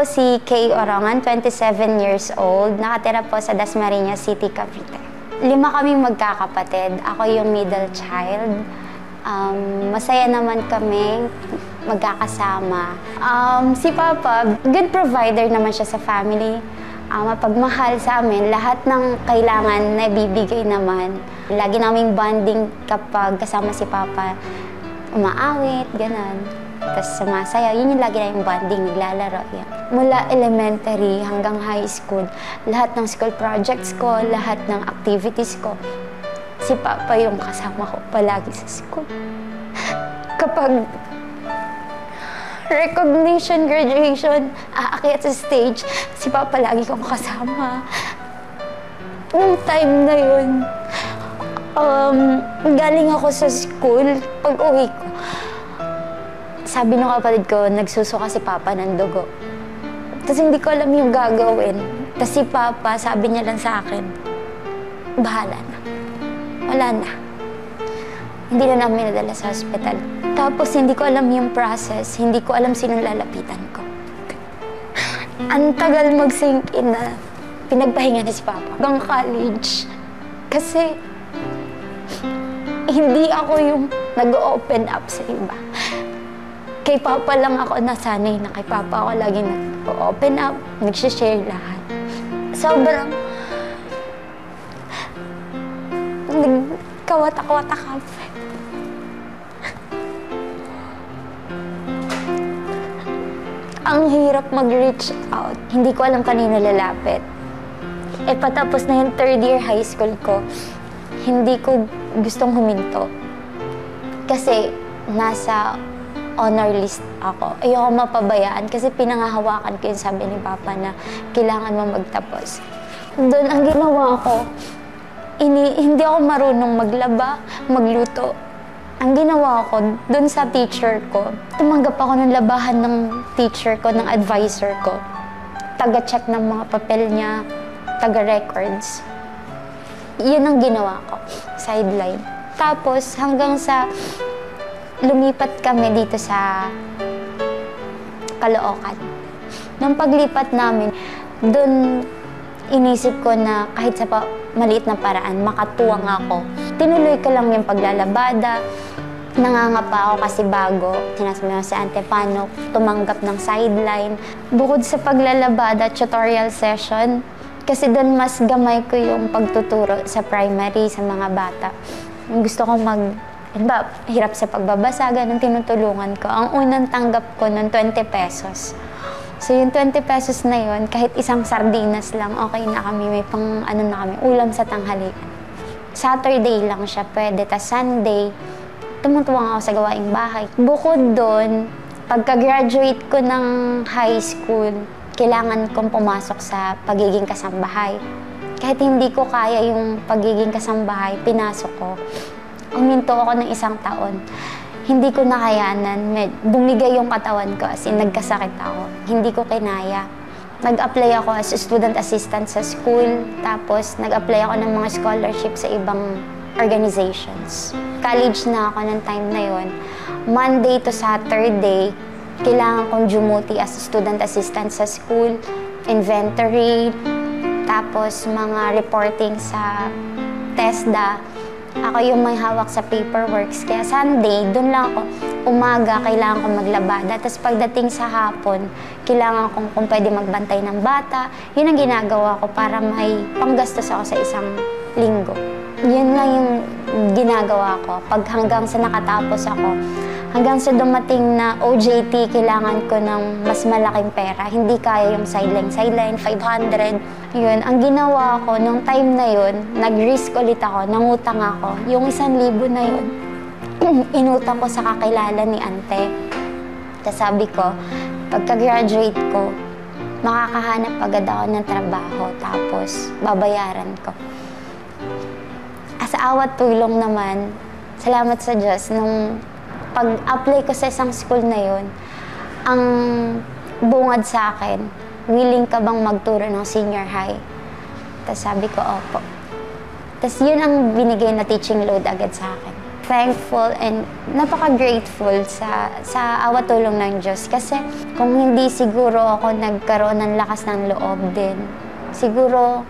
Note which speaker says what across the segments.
Speaker 1: po si Kay Orongan, 27 years old. Nakatira po sa Dasmariñas City, Cavite. 5 kaming magkakapatid. Ako yung middle child. Masaya naman kami magkakasama. Si Papa, good provider naman siya sa family. Mapagmahal sa amin, lahat ng kailangan na bibigay naman. Lagi naming bonding kapag kasama si Papa. Umaawit, gano'n. Tapos sumasaya, yun yung lagi naming bonding, naglalaro. Yan. Mula elementary hanggang high school, lahat ng school projects ko, lahat ng activities ko, si Papa yung kasama ko palagi sa school. Kapag recognition, graduation, aakyat sa stage, si Papa lagi kong kasama. Nung time na yun, galing ako sa school, pag-uwi ko, sabi ng kapatid ko, nagsusuka si Papa ng dugo. Tapos hindi ko alam yung gagawin. Tapos si Papa, sabi niya lang sa akin, bahala na. Wala na. Hindi na namin nadala sa hospital. Tapos hindi ko alam yung process, hindi ko alam sinong lalapitan ko. Ang tagal mag-sink in na pinagpahinga na si Papa hanggang college. Kasi hindi ako yung nag-open up sa iba. Kay Papa lang ako nasanay na kay Papa ako lagi nag-open up, nag-share lahat. Sobrang nagkawata-kawata kami. Ang hirap mag-reach out. Hindi ko alam kanino lalapit. Patapos na yung 3rd year high school ko, hindi ko gustong huminto. Kasi nasa honor list ako. Ayoko mapabayaan kasi pinangahawakan ko yung sabi ni Papa na kailangan mo magtapos. Doon ang ginawa ko, hindi ako marunong maglaba, magluto. Ang ginawa ko, doon sa teacher ko, tumanggap ako ng labahan ng teacher ko, ng advisor ko. Taga-check ng mga papel niya, taga-records. Yun ang ginawa ko, sideline. Tapos hanggang sa lumipat kami dito sa Caloocan. Nung paglipat namin, doon inisip ko na kahit sa maliit na paraan, makatuwang ako. Tinuloy ko lang yung paglalabada. Nangangapa ako kasi bago. Sinasabi mo si Ante paano tumanggap ng sideline. Bukod sa paglalabada, tutorial session, kasi doon mas gamay ko yung pagtuturo sa primary, sa mga bata. Gusto kong hirap sa pagbabasa, ganun tinutulungan ko. Ang unang tanggap ko ng 20 pesos. So yung 20 pesos na yun, kahit isang sardinas lang, okay na kami. May pang ulam sa tanghalian. Saturday lang siya pwede, tas Sunday, tumutuwang ako sa gawaing bahay. Bukod doon, pagka-graduate ko ng high school, kailangan kong pumasok sa pagiging kasambahay. Kahit hindi ko kaya yung pagiging kasambahay, pinasok ko. Uminto ako ng 1 taon. Hindi ko nakayanan. Bumigay yung katawan ko as in nagkasakit ako. Hindi ko kinaya. Nag-apply ako as a student assistant sa school. Tapos nag-apply ako ng mga scholarship sa ibang organizations. College na ako ng time na yon. Monday to Saturday, kailangan kong dumuty as a student assistant sa school. Inventory, tapos mga reporting sa TESDA. Ako yung may hawak sa paperworks. Kaya Sunday, doon lang ako. Umaga, kailangan kong maglabada. Tapos pagdating sa hapon, kailangan kong kung pwede magbantay ng bata. Yun ang ginagawa ko para may panggastos ako sa isang linggo. Yun lang yung ginagawa ko. Pag hanggang sa nakatapos ako, hanggang sa dumating na OJT, kailangan ko ng mas malaking pera. Hindi kaya yung sideline, 500. Yun, ang ginawa ko, nung time na yun, nag-risk ulit ako, nangutang ako. Yung 1,000 na yun, inutang ko sa kakilala ni Ante. Tapos sabi ko, pagka-graduate ko, makakahanap agad ako ng trabaho, tapos babayaran ko. Sa awat tulong naman, salamat sa Diyos, nung pag-apply ko sa isang school na yun, ang bungad sa akin, willing ka bang magturo ng senior high? Tapos sabi ko, opo. Tapos yun ang binigay na teaching load agad sa akin. thankful and napaka-grateful sa awa tulong ng Diyos. Kasi kung hindi siguro ako nagkaroon ng lakas ng loob din, siguro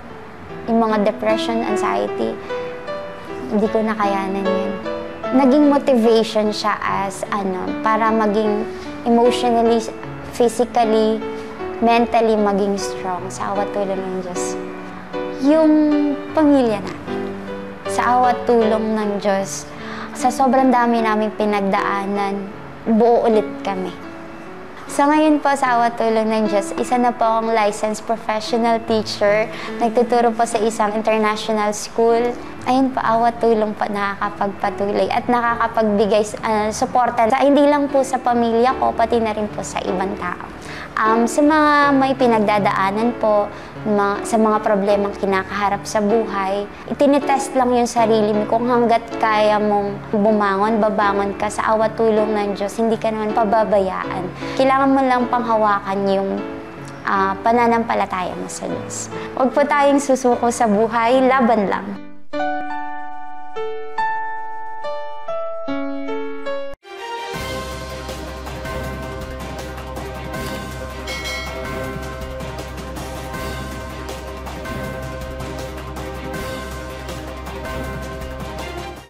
Speaker 1: yung mga depression, anxiety, hindi ko nakayanan yun. Naging motivation siya as para maging emotionally, physically, mentally maging strong sa awa tulong ng Diyos. Yung pamilya namin, sa awa tulong ng Diyos, sa sobrang dami naming pinagdaanan, buo ulit kami. So ngayon po sa awa tulong ng Diyos, isa na po akong licensed professional teacher. Nagtuturo po sa isang international school. Ayun po, awa tulong po nakakapagpatuloy at nakakapagbigay suporta hindi lang po sa pamilya ko, pati na rin po sa ibang tao. Sa mga may pinagdadaanan po, sa mga problemang kinakaharap sa buhay, itinitest lang yung sarili mo kung hanggat kaya mong bumangon, babangon ka sa awa tulong ng Diyos, hindi ka naman pababayaan. Kailangan mo lang panghawakan yung pananampalataya mo sa Diyos. Huwag po tayong susuko sa buhay, laban lang.